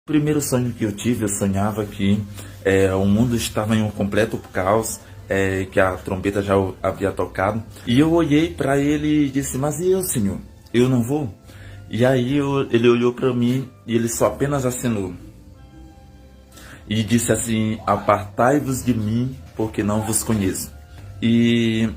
O primeiro sonho que eu tive, eu sonhava que o mundo estava em um completo caos, que a trombeta já havia tocado. E eu olhei para ele e disse, mas e eu, Senhor? Eu não vou? E aí ele olhou para mim e ele só apenas acenou. E disse assim, apartai-vos de mim, porque não vos conheço. E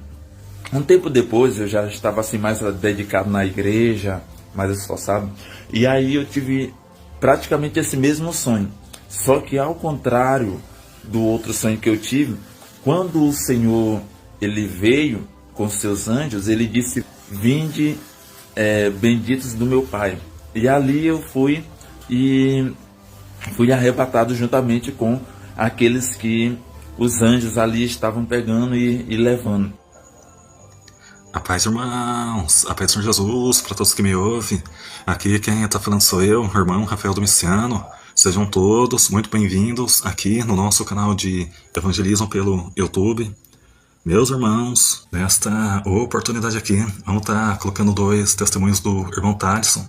um tempo depois eu já estava assim mais dedicado na igreja, mais esforçado. E aí eu tive praticamente esse mesmo sonho. Só que ao contrário do outro sonho que eu tive, quando o Senhor ele veio com seus anjos, ele disse, vinde benditos do meu Pai. E ali eu fui arrebatado juntamente com aqueles que os anjos ali estavam pegando e levando. A paz, irmãos, a paz do Senhor Jesus, para todos que me ouvem. Aqui quem está falando sou eu, irmão Rafael Domiciano. Sejam todos muito bem-vindos aqui no nosso canal de evangelismo pelo YouTube. Meus irmãos, nesta oportunidade aqui, vamos estar colocando 2 testemunhos do irmão Thalisson.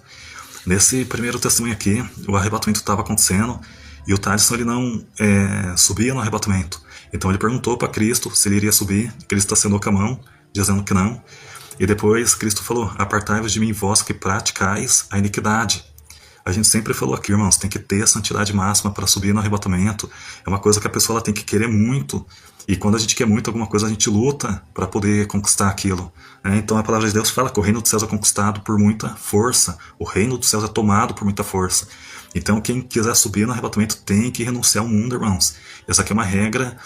Nesse primeiro testemunho aqui, o arrebatamento estava acontecendo e o Thalisson ele não subia no arrebatamento. Então ele perguntou para Cristo se ele iria subir, Cristo acenou com a mão, dizendo que não. E depois Cristo falou, apartai-vos de mim, vós que praticais a iniquidade. A gente sempre falou aqui, irmãos, tem que ter a santidade máxima para subir no arrebatamento. É uma coisa que a pessoa ela tem que querer muito. E quando a gente quer muito alguma coisa, a gente luta para poder conquistar aquilo. Então a palavra de Deus fala que o reino dos céus é conquistado por muita força. O reino dos céus é tomado por muita força. Então quem quiser subir no arrebatamento tem que renunciar ao mundo, irmãos. Essa aqui é uma regra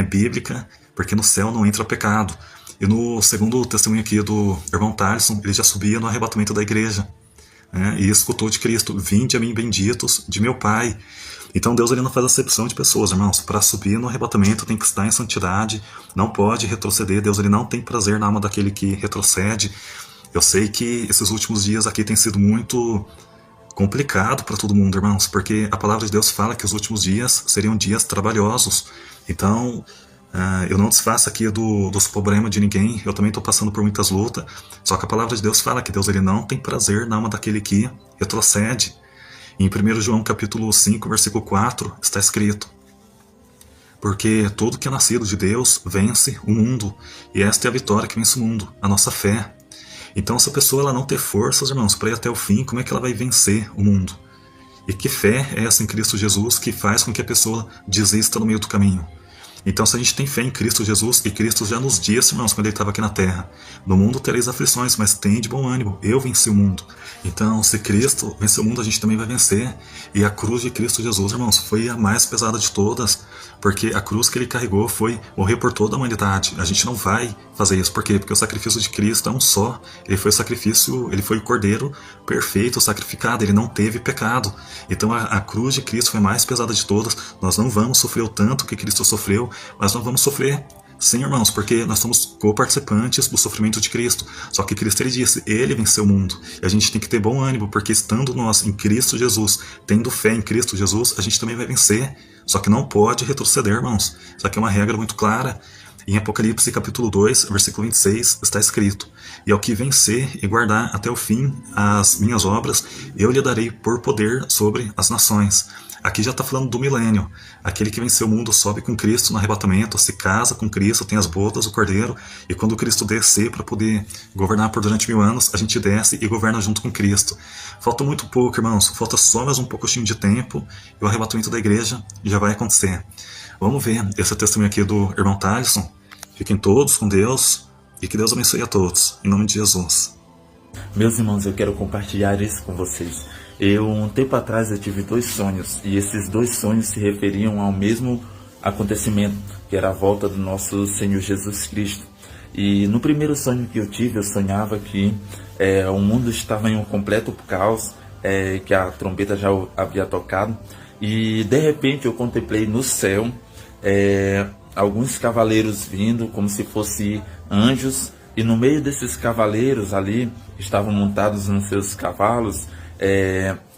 bíblica, porque no céu não entra pecado. E no segundo testemunho aqui do irmão Thalisson, ele já subia no arrebatamento da igreja. E escutou de Cristo, vinde a mim benditos de meu Pai. Então Deus ele não faz acepção de pessoas, irmãos. Para subir no arrebatamento tem que estar em santidade, não pode retroceder. Deus ele não tem prazer na alma daquele que retrocede. Eu sei que esses últimos dias aqui tem sido muito complicado para todo mundo, irmãos, porque a palavra de Deus fala que os últimos dias seriam dias trabalhosos. Então eu não desfaço aqui dos problemas de ninguém, eu também estou passando por muitas lutas, só que a palavra de Deus fala que Deus ele não tem prazer na alma daquele que retrocede. Em 1 João capítulo 5, versículo 4, está escrito, porque tudo que é nascido de Deus vence o mundo, e esta é a vitória que vence o mundo, a nossa fé. Então se a pessoa ela não ter forças, irmãos, para ir até o fim, como é que ela vai vencer o mundo? E que fé é essa em Cristo Jesus que faz com que a pessoa desista no meio do caminho? Então se a gente tem fé em Cristo Jesus, e Cristo já nos disse, irmãos, quando ele estava aqui na terra, no mundo tereis aflições, mas tem de bom ânimo, eu venci o mundo. Então se Cristo venceu o mundo, a gente também vai vencer. E a cruz de Cristo Jesus, irmãos, foi a mais pesada de todas, porque a cruz que ele carregou foi morrer por toda a humanidade. A gente não vai fazer isso, por quê? Porque o sacrifício de Cristo é um só. Ele foi o sacrifício, ele foi o cordeiro perfeito, sacrificado, ele não teve pecado. Então a cruz de Cristo foi a mais pesada de todas. Nós não vamos sofrer o tanto que Cristo sofreu, mas não vamos sofrer, sim, irmãos, porque nós somos co-participantes do sofrimento de Cristo. Só que Cristo ele disse, ele venceu o mundo. E a gente tem que ter bom ânimo, porque estando nós em Cristo Jesus, tendo fé em Cristo Jesus, a gente também vai vencer. Só que não pode retroceder, irmãos. Isso aqui é uma regra muito clara. Em Apocalipse capítulo 2, versículo 26, está escrito, e ao que vencer e guardar até o fim as minhas obras, eu lhe darei por poder sobre as nações. Aqui já está falando do milênio. Aquele que venceu o mundo sobe com Cristo no arrebatamento, se casa com Cristo, tem as bodas do Cordeiro, e quando Cristo descer para poder governar por durante 1000 anos, a gente desce e governa junto com Cristo. Falta muito pouco, irmãos, falta só mais um pouquinho de tempo, e o arrebatamento da igreja já vai acontecer. Vamos ver esse testemunho aqui do irmão Thalisson. Fiquem todos com Deus, e que Deus abençoe a todos, em nome de Jesus. Meus irmãos, eu quero compartilhar isso com vocês. Um tempo atrás eu tive 2 sonhos, e esses 2 sonhos se referiam ao mesmo acontecimento, que era a volta do nosso Senhor Jesus Cristo. E no primeiro sonho que eu tive, eu sonhava que o mundo estava em um completo caos, que a trombeta já havia tocado, e de repente eu contemplei no céu alguns cavaleiros vindo como se fossem anjos, e no meio desses cavaleiros ali estavam montados nos seus cavalos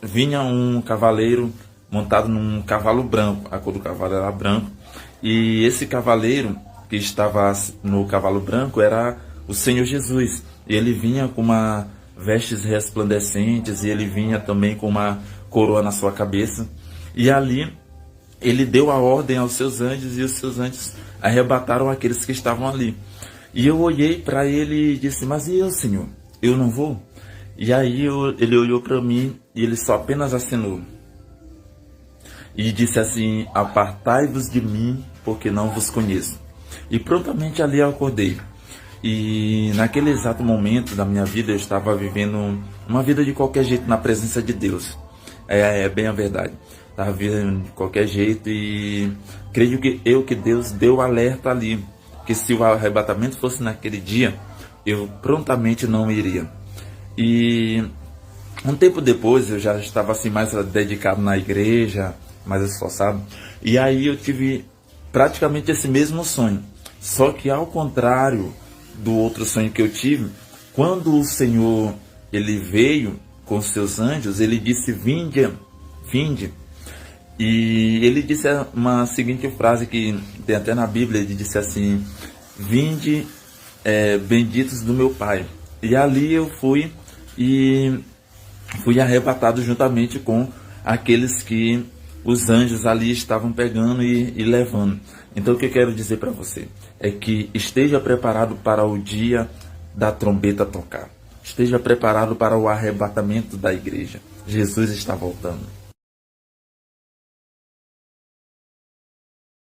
vinha um cavaleiro montado num cavalo branco, a cor do cavalo era branco, e esse cavaleiro que estava no cavalo branco era o Senhor Jesus. E ele vinha com uma vestes resplandecentes, e ele vinha também com uma coroa na sua cabeça. E ali ele deu a ordem aos seus anjos, e os seus anjos arrebataram aqueles que estavam ali. E eu olhei para ele e disse: mas e eu, Senhor? Eu não vou? E aí ele olhou para mim e ele só apenas acenou. E disse assim: apartai-vos de mim, porque não vos conheço. E prontamente ali eu acordei. E naquele exato momento da minha vida eu estava vivendo uma vida de qualquer jeito na presença de Deus. É bem a verdade. Estava vivendo de qualquer jeito, e creio que Deus deu alerta ali, que se o arrebatamento fosse naquele dia, eu prontamente não iria. E um tempo depois eu já estava assim mais dedicado na igreja, mais esforçado. E aí eu tive praticamente esse mesmo sonho. Só que ao contrário do outro sonho que eu tive, quando o Senhor ele veio com seus anjos, ele disse: vinde, vinde. E ele disse uma seguinte frase que tem até na Bíblia, ele disse assim: vinde, benditos do meu Pai. E ali eu fui arrebatado juntamente com aqueles que os anjos ali estavam pegando e levando. Então o que eu quero dizer para você é que esteja preparado para o dia da trombeta tocar. Esteja preparado para o arrebatamento da igreja. Jesus está voltando.